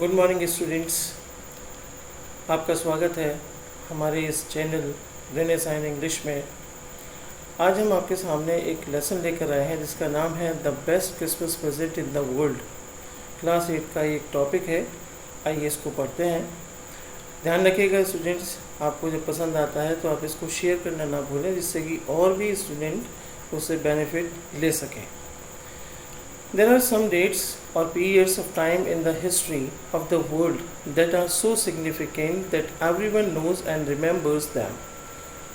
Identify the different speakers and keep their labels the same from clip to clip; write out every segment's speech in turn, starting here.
Speaker 1: Good morning students, आपका स्वागत है हमारे इस चैनल रेनेसाइन इंग्लिश में। आज हम आपके सामने एक लेसन लेकर आए हैं जिसका नाम है the best Christmas present in the world. Class 8 का एक टॉपिक है। आइए इसको पढ़ते हैं। ध्यान रखिएगा स्टूडेंट्स, आपको जब पसंद आता है तो आप इसको शेयर करना ना भूलें, जिससे कि और भी स्टूडेंट उससे बेनिफिट ले सकें। There are some dates or periods of time in the history of the world that are so significant that everyone knows and remembers them.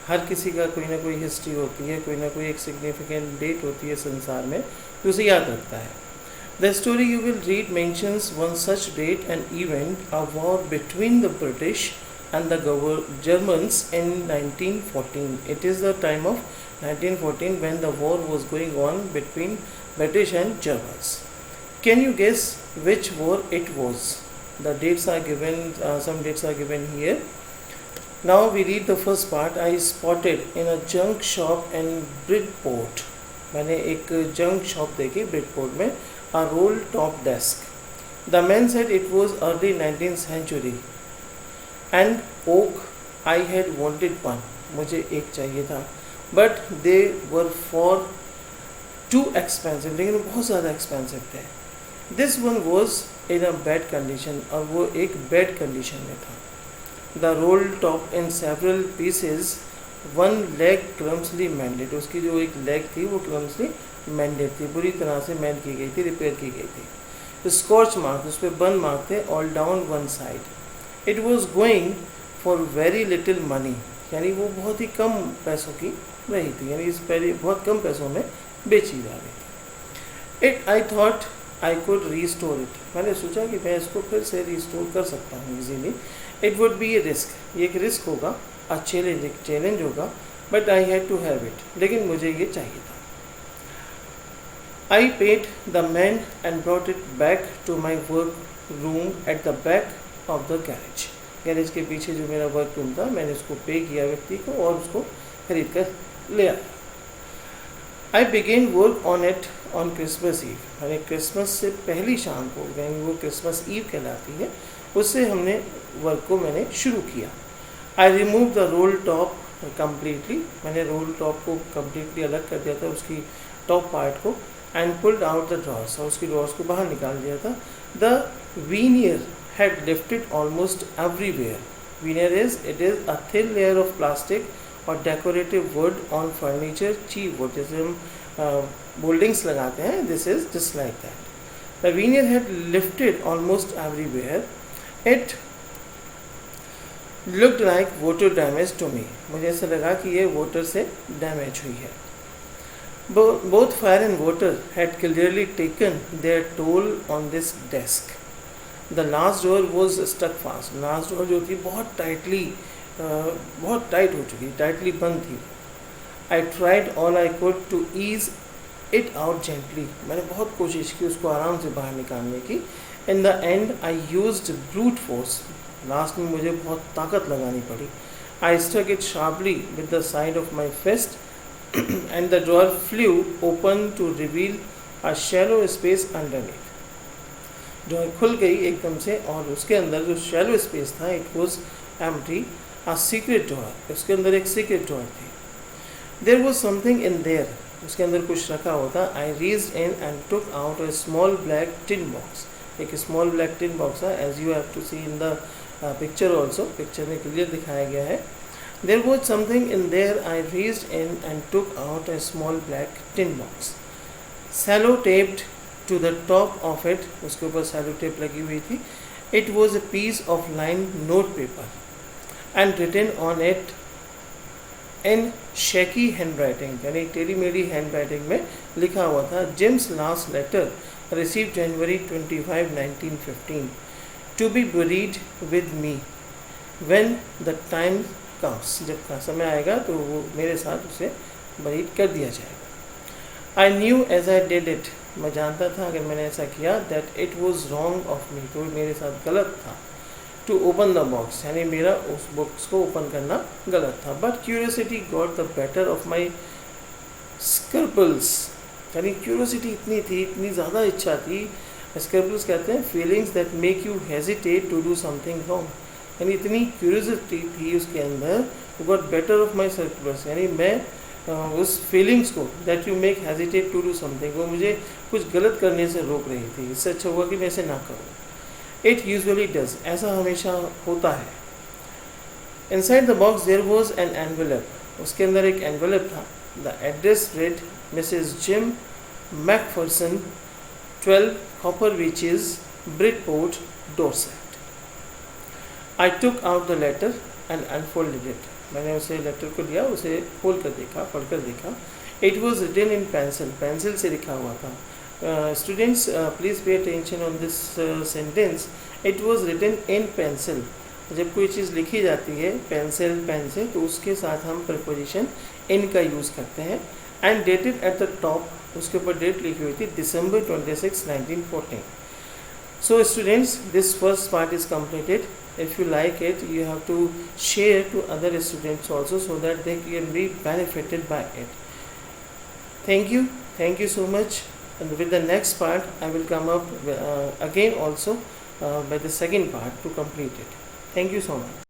Speaker 1: हर किसी का कोई ना कोई हिस्ट्री होती है, कोई ना कोई एक सिग्निफिकेंट डेट होती है संसार में जो उसे याद रखता है। The story you will read mentions one such date and event, a war between the British and the Germans in 1914. It is the time of 1914 when the war was going on between British and Germans. Can you guess which war it was? The dates are given, some dates are given here. Now we read the first part. I spotted in a junk shop in Bridport. मैंने एक junk shop देखी Bridport में, a roll top desk. The man said it was early 19th century and oak. I had wanted one. मुझे एक चाहिए था, but they were for too expensive, लेकिन वो बहुत ज़्यादा एक्सपेंसिव थे। This one was in a bad condition, और वो एक बैड कंडीशन में था। The roll top in several pieces, one leg clumsily mended, उसकी जो एक लेग थी वो क्रम्सली मेंडेड थी, बुरी तरह से मेंड की गई थी, रिपेयर की गई थी। स्कॉच मार्क, उस पर बर्न मार्क थे all down one side. It was going for very little money, यानी वो बहुत ही कम पैसों की रही थी, यानी इस पहले बहुत कम पैसों में बेची जा रही थी। It I thought I could restore it, मैंने सोचा कि मैं इसको फिर से रीस्टोर कर सकता हूँ easily. It would be a risk, ये एक रिस्क होगा, एक चैलेंज होगा, but I had to have it, लेकिन मुझे ये चाहिए था। I paid the man and brought it back to my work room at the back of the garage. Garage के पीछे जो मेरा वर्क रूम था, मैंने उसको पे किया व्यक्ति को और उसको खरीद कर ले आया। I began work on it on Christmas Eve, मैंने क्रिसमस से पहली शाम को, यानी वो क्रिसमस ईव कहलाती है, उससे हमने वर्क को मैंने शुरू किया। I remove the roll top completely, मैंने रोल टॉप को कम्प्लीटली अलग कर दिया था, उसकी टॉप पार्ट को, and pulled out the drawers, और उसकी ड्रॉर्स को बाहर निकाल दिया था। The veneer had lifted almost everywhere. Veneer it is a thin layer of plastic और decorative wood on furniture, cheap wood, जैसे हम बोल्डिंग्स लगाते हैं, this is just like that. The veneer had lifted almost everywhere. It looked like water damage to me, मुझे ऐसा लगा कि ये वाटर से डैमेज हुई है। Both fire and water had clearly taken their toll on this desk. The last door was stuck fast, last door जो थी बहुत टाइट हो चुकी, टाइटली बंद थी। I tried all I could to ease it out gently, मैंने बहुत कोशिश की उसको आराम से बाहर निकालने की। In the end I used brute force, लास्ट में मुझे बहुत ताकत लगानी पड़ी। I stuck it sharply with the side of my fist and the drawer flew open to reveal a shallow space underneath. Drawer खुल गई एकदम से, और उसके अंदर जो शैलो स्पेस था, it was empty, a secret drawer, उसके अंदर एक सीक्रेट ड्रॉअर थी। There was something in there, उसके अंदर कुछ रखा हुआ था। I reached in and took out a small black tin box, एक small black tin box है, as you have to see in the picture also, picture में क्लियर दिखाया गया है। There was something in there, I reached in and took out a small black tin box, cello taped to the top of it, उसके ऊपर cello tape लगी हुई थी। It was a piece of lined note paper and written on it in shaky handwriting, यानी टेढ़ी मेढ़ी handwriting में लिखा हुआ था, Jim's last letter receive January 25, 1915, to be buried with me when the time comes, जब का समय आएगा तो वो मेरे साथ उसे बरीड कर दिया जाएगा। I knew as I did it, मैं जानता था अगर मैंने ऐसा किया, that it was wrong of me, तो मेरे साथ गलत था। टू ओपन द बॉक्स, यानी मेरा उस बॉक्स को ओपन करना गलत था। But curiosity got the better of my scruples, यानी क्यूरियोसिटी इतनी थी, इतनी ज़्यादा इच्छा थी, स्क्रैपुलस कहते हैं feelings that make you hesitate to do something wrong, यानी इतनी क्यूरियोसिटी थी उसके अंदर, got better of my circulars, यानी मैं उस फीलिंग्स को that you make hesitate to do something, वो मुझे कुछ गलत करने से रोक रही थी, इससे अच्छा हुआ कि मैं इसे ना करूँ। इट यूजुअली डज, ऐसा हमेशा होता है। Inside the box there was an envelope, उसके अंदर एक एनवेलप था। The address read Mrs Jim McPherson 12 Copper Beeches Bridport Dorset. I took out the letter and unfolded it, मैंने उसे लेटर को लिया, उसे खोल कर देखा, पढ़कर देखा। It was written in pencil, pencil से लिखा हुआ था। Students please pay attention on this sentence, it was written in pencil. जब कोई चीज़ लिखी जाती है पेंसिल पेन से तो उसके साथ हम प्रीपोजिशन इन का यूज़ करते हैं। And dated at the top, उसके ऊपर डेट लिखी हुई थी December 26, 1914। So students, this first part is completed. If you like it, you have to share to other students also so that they can be benefited by it. Thank you so much. And with the next part, I will come up again also by the second part to complete it. Thank you so much.